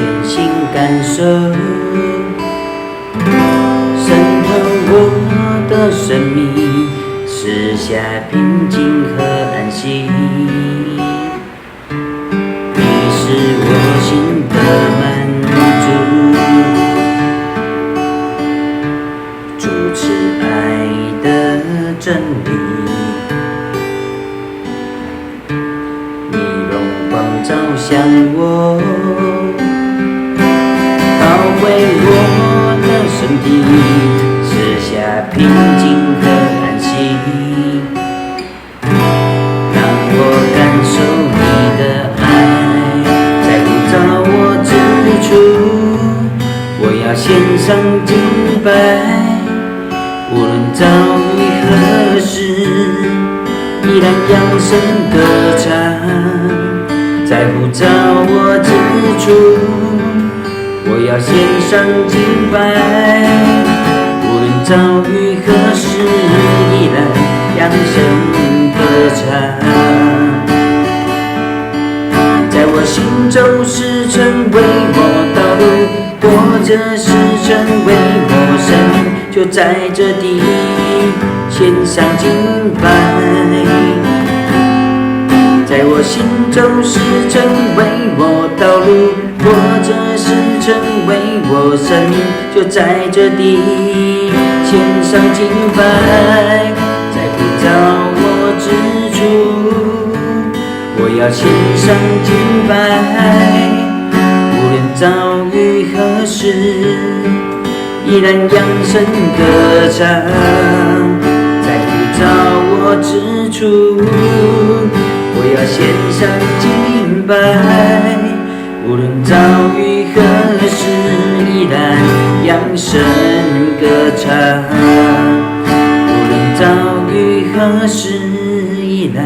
全心感受，渗透我的生命，赐下平静和安息。你是我心的满足，主持爱的真理。你荣光照向我，保卫我的身体，赐下平静和安息。让我感受你的爱，在呼召我之处，我要献上敬拜。无论遭遇何时，依然扬声歌唱，在呼召我之处，我要献上敬拜。无论遭遇何时，依然扬声歌唱。在我心中是成为我道路，或者是成为我生命，就在这地献上敬拜。在我心中是成为我道路，或者是成为我生命，就在这地献上敬拜。在呼召我之处，我要献上敬拜。无论遭遇何时，依然扬声歌唱。在呼召我之处，我要献上敬拜。无论遭遇何时，依然扬声歌唱。无论遭遇何时，依然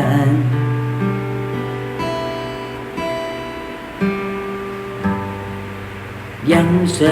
扬声